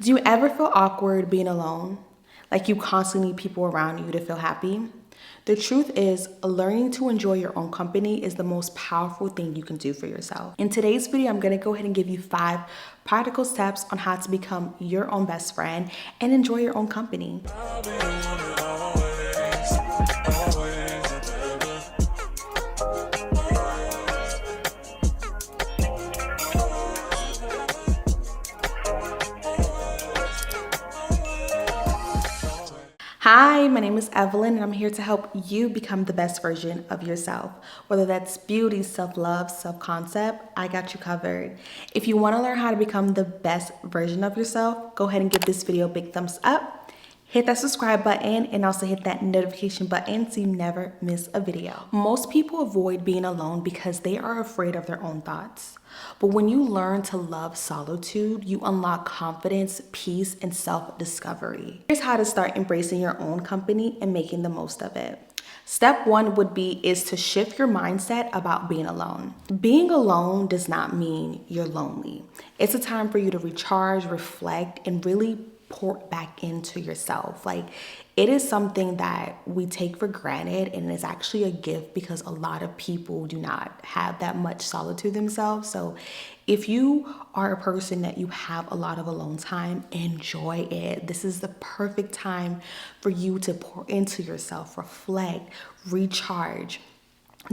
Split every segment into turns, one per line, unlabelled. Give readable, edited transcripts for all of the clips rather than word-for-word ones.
Do you ever feel awkward being alone? Like you constantly need people around you to feel happy? The truth is, learning to enjoy your own company is the most powerful thing you can do for yourself. In today's video, I'm gonna go ahead and give you 5 practical steps on how to become your own best friend and enjoy your own company. Hi, my name is Evelyn and I'm here to help you become the best version of yourself. Whether that's beauty, self-love, self-concept, I got you covered. If you want to learn how to become the best version of yourself, go ahead and give this video a big thumbs up. Hit that subscribe button and also hit that notification button so you never miss a video. Most people avoid being alone because they are afraid of their own thoughts. But when you learn to love solitude, you unlock confidence, peace, and self-discovery. Here's how to start embracing your own company and making the most of it. Step 1 is to shift your mindset about being alone. Being alone does not mean you're lonely. It's a time for you to recharge, reflect, and really pour back into yourself. Like, it is something that we take for granted, and it's actually a gift because a lot of people do not have that much solitude themselves. So if you are a person that you have a lot of alone time, enjoy it. This is the perfect time for you to pour into yourself, reflect, recharge.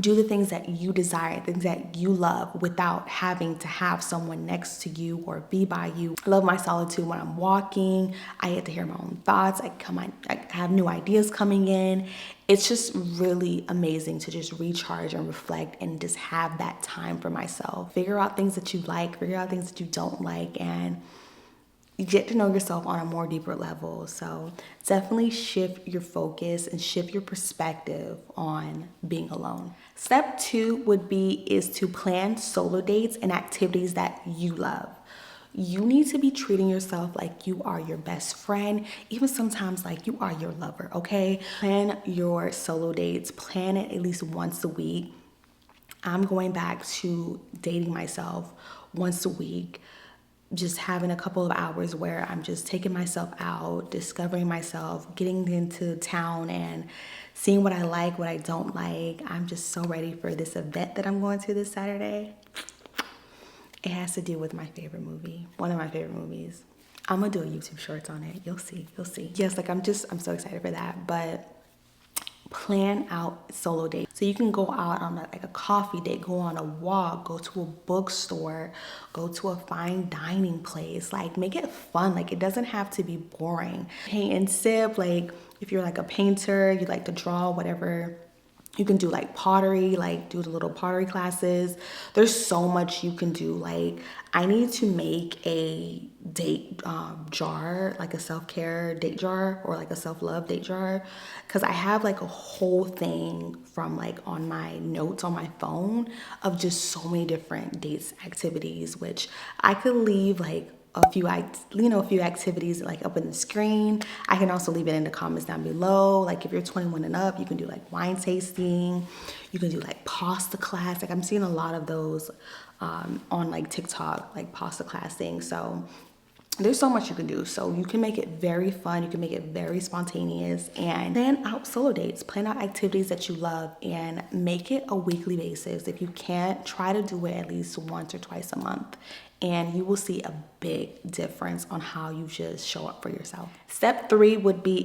Do the things that you desire, things that you love without having to have someone next to you or be by you. I love my solitude when I'm walking. I get to hear my own thoughts. I have new ideas coming in. It's just really amazing to just recharge and reflect and just have that time for myself. Figure out things that you like, figure out things that you don't like, and you get to know yourself on a more deeper level. So definitely shift your focus and shift your perspective on being alone. Step 2 is to plan solo dates and activities that you love. You need to be treating yourself like you are your best friend, even sometimes like you are your lover, okay? Plan your solo dates, plan it at least once a week. I'm going back to dating myself once a week, just having a couple of hours where I'm just taking myself out, discovering myself, getting into town and seeing what I like, what I don't like. I'm just so ready for this event that I'm going to this Saturday. It has to do with my favorite movie, one of my favorite movies. I'm gonna do a YouTube shorts on it. You'll see. Yes, like I'm so excited for that. But plan out solo dates. So you can go out on a coffee date, go on a walk, go to a bookstore, go to a fine dining place. Like, make it fun. Like, it doesn't have to be boring. Paint and sip. Like, if you're like a painter, you like to draw, whatever. You can do like pottery, like do the little pottery classes. There's so much you can do. Like, I need to make a date jar, like a self-care date jar or like a self-love date jar, because I have like a whole thing from like on my notes on my phone of just so many different dates activities, which I could leave like a few activities like up in the screen. I can also leave it in the comments down below. Like, if you're 21 and up, you can do like wine tasting. You can do like pasta class. Like, I'm seeing a lot of those on like TikTok, like pasta class things. So there's so much you can do. So you can make it very fun. You can make it very spontaneous and plan out solo dates, plan out activities that you love and make it a weekly basis. If you can't, try to do it at least once or twice a month, and you will see a big difference on how you just show up for yourself. Step 3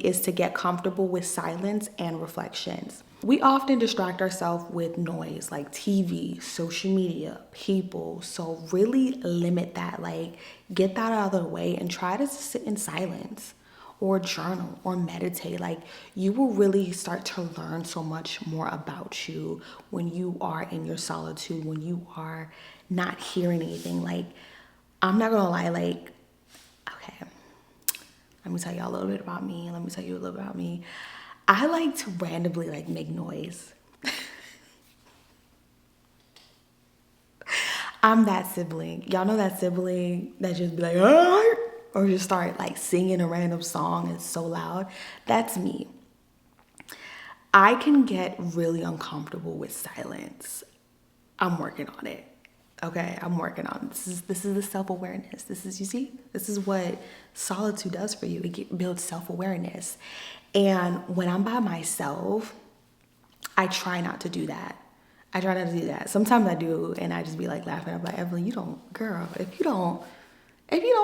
is to get comfortable with silence and reflections. We often distract ourselves with noise like TV, social media, people. So really limit that, like get that out of the way and try to sit in silence or journal or meditate. Like, you will really start to learn so much more about you when you are in your solitude, when you are not hearing anything. Like, I'm not gonna lie, like, okay, let me tell you a little bit about me. I like to randomly like make noise. I'm that sibling. Y'all know that sibling that just be like, "Ah," or just start like singing a random song. It's so loud. That's me. I can get really uncomfortable with silence. I'm working on it. Okay, I'm working on this is the self-awareness. This is, you see, this is what solitude does for you. It builds self-awareness. And when I'm by myself, I try not to do that. I try not to do that. Sometimes I do, and I just be like laughing. I'm like, Evelyn, you don't, girl, if you don't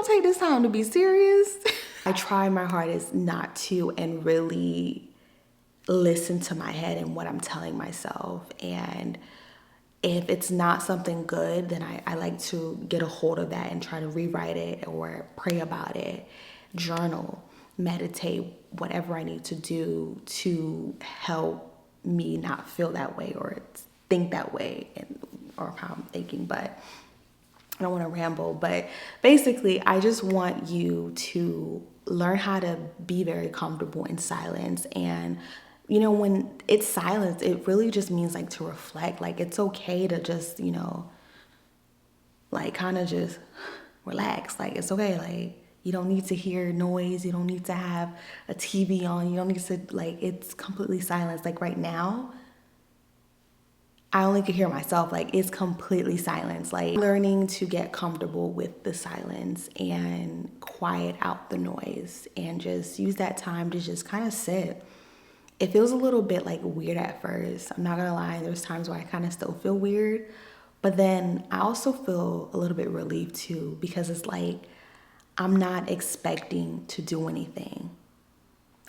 take this time to be serious, I try my hardest not to and really listen to my head and what I'm telling myself. And if it's not something good, then I like to get a hold of that and try to rewrite it or pray about it, journal, meditate, whatever I need to do to help me not feel that way or think that way, or how I'm thinking. But I don't want to ramble, but basically I just want you to learn how to be very comfortable in silence. And you know, when it's silence, it really just means like to reflect. Like it's okay to just, you know, like kind of just relax. Like it's okay. Like you don't need to hear noise. You don't need to have a TV on. You don't need to, like, it's completely silence. Like right now, I only could hear myself. Like it's completely silence. Like learning to get comfortable with the silence and quiet out the noise and just use that time to just kind of sit. It feels a little bit like weird at first. I'm not gonna lie, there's times where I kind of still feel weird, but then I also feel a little bit relieved too, because it's like I'm not expecting to do anything.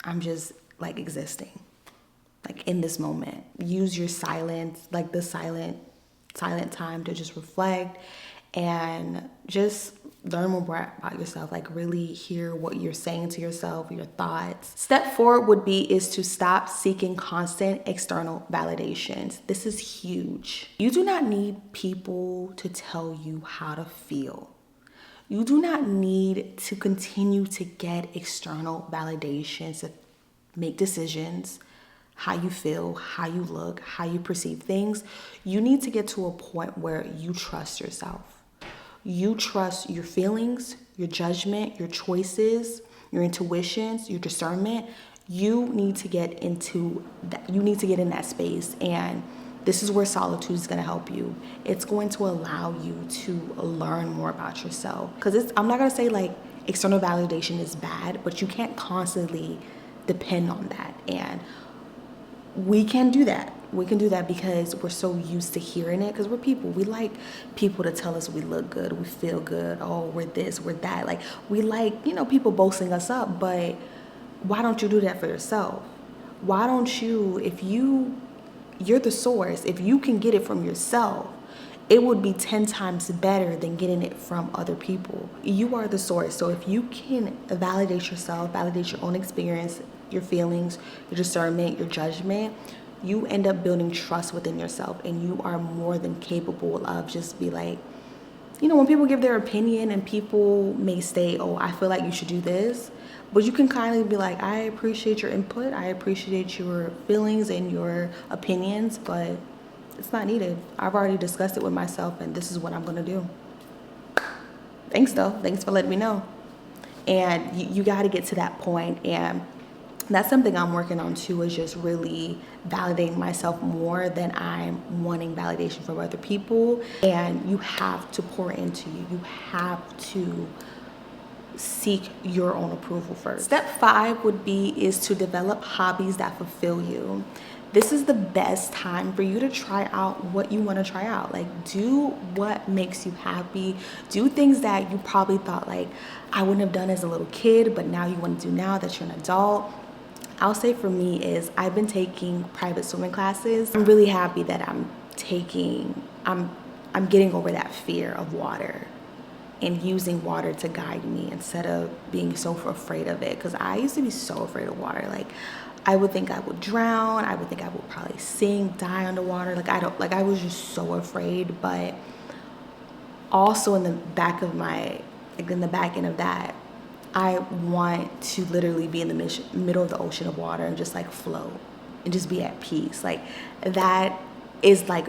I'm just like existing, like in this moment. Use your silence, like the silent time to just reflect and just learn more about yourself, like really hear what you're saying to yourself, your thoughts. Step 4 would be is to stop seeking constant external validations. This is huge. You do not need people to tell you how to feel. You do not need to continue to get external validations to make decisions, how you feel, how you look, how you perceive things. You need to get to a point where you trust yourself. You trust your feelings, your judgment, your choices, your intuitions, your discernment. You need to get into that. You need to get in that space. And this is where solitude is going to help you. It's going to allow you to learn more about yourself. Because I'm not going to say like external validation is bad, but you can't constantly depend on that. And we can do that. We can do that because we're so used to hearing it, because we're people. We like people to tell us we look good, we feel good, oh, we're this, we're that. Like, we like, you know, people boasting us up, but why don't you do that for yourself? Why don't you, if you're the source, if you can get it from yourself, it would be 10 times better than getting it from other people. You are the source. So if you can validate yourself, validate your own experience, your feelings, your discernment, your judgment, you end up building trust within yourself, and you are more than capable of just be like, you know, when people give their opinion and people may say, oh, I feel like you should do this, but you can kindly be like, I appreciate your input, I appreciate your feelings and your opinions, but it's not needed. I've already discussed it with myself, and this is what I'm gonna do. Thanks though, thanks for letting me know. And you gotta get to that point, and that's something I'm working on too, is just really validating myself more than I'm wanting validation from other people. And you have to pour into you. You have to seek your own approval first. Step 5 would be is to develop hobbies that fulfill you. This is the best time for you to try out what you want to try out. Like, do what makes you happy. Do things that you probably thought like I wouldn't have done as a little kid, but now you want to do now that you're an adult. I'll say for me is I've been taking private swimming classes. I'm really happy that I'm getting over that fear of water and using water to guide me instead of being so afraid of it. Because I used to be so afraid of water. Like, I would think I would drown. I would think I would probably sink, die underwater. I was just so afraid. But also in the back end of that, I want to literally be in the middle of the ocean of water and just like float and just be at peace. Like, that is like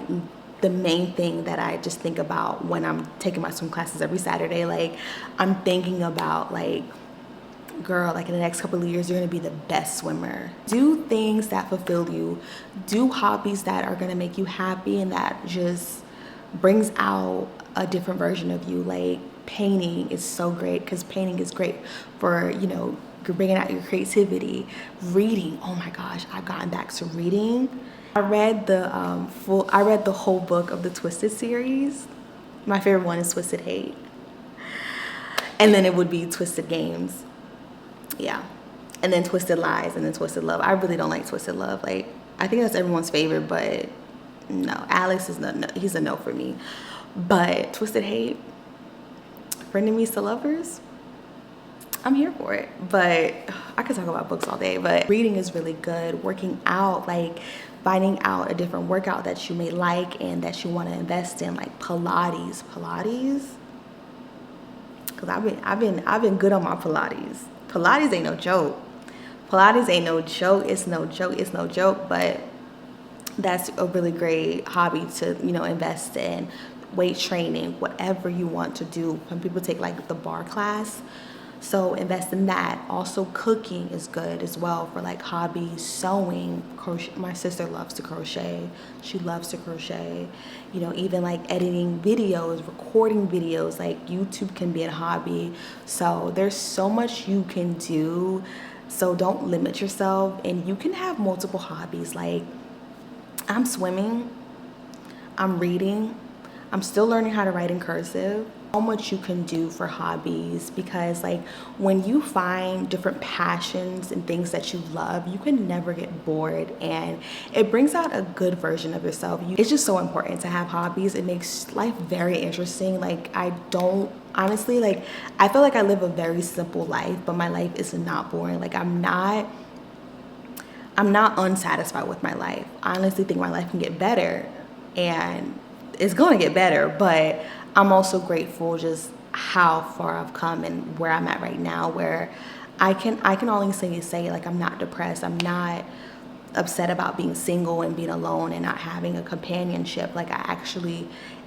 the main thing that I just think about when I'm taking my swim classes every Saturday. Like, I'm thinking about like, girl, like in the next couple of years, you're gonna be the best swimmer. Do things that fulfill you. Do hobbies that are gonna make you happy and that just brings out a different version of you. Like painting is so great because painting is great for, you know, you're bringing out your creativity. Reading, oh my gosh, I've gotten back to reading. I read the whole book of the Twisted series. My favorite one is Twisted Hate. And then it would be Twisted Games. Yeah. And then Twisted Lies, and then Twisted Love. I really don't like Twisted Love. Like, I think that's everyone's favorite, but no. Alex is no, he's a no for me. But Twisted Hate, Frenemies to Lovers, I'm here for it. But I could talk about books all day, but reading is really good. Working out, like finding out a different workout that you may like and that you want to invest in, like Pilates. Because I've been good on my Pilates. Pilates ain't no joke. Pilates ain't no joke. It's no joke. It's no joke. But that's a really great hobby to, you know, invest in. Weight training, whatever you want to do. Some people take like the bar class, so invest in that. Also cooking is good as well for like hobbies. Sewing, crochet. My sister loves to crochet. She loves to crochet. You know, even like editing videos, recording videos, like YouTube can be a hobby. So there's so much you can do. So don't limit yourself, and you can have multiple hobbies. Like I'm swimming, I'm reading, I'm still learning how to write in cursive. So much you can do for hobbies, because like when you find different passions and things that you love, you can never get bored, and it brings out a good version of yourself. It's just so important to have hobbies. It makes life very interesting. Like I don't honestly, like I feel like I live a very simple life, but my life is not boring. Like I'm not unsatisfied with my life. I honestly think my life can get better, and it's going to get better, but I'm also grateful just how far I've come and where I'm at right now, where I can honestly say like I'm not depressed. I'm not upset about being single and being alone and not having a companionship. Like I actually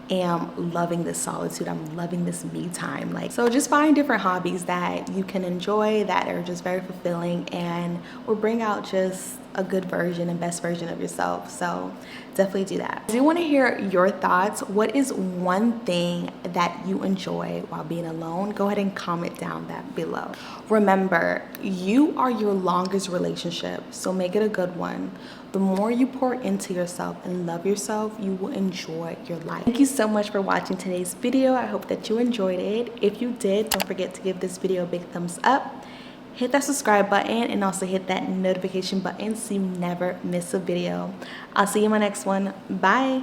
am loving this solitude. I'm loving this me time. Like, so just find different hobbies that you can enjoy that are just very fulfilling and will bring out just a good version and best version of yourself. So definitely do that. I do want to hear your thoughts. What is one thing that you enjoy while being alone? Go ahead and comment down that below. Remember, you are your longest relationship, so make it a good one. The more you pour into yourself and love yourself, you will enjoy your life. Thank you so much for watching today's video. I hope that you enjoyed it. If you did, don't forget to give this video a big thumbs up. Hit that subscribe button and also hit that notification button so you never miss a video. I'll see you in my next one. Bye.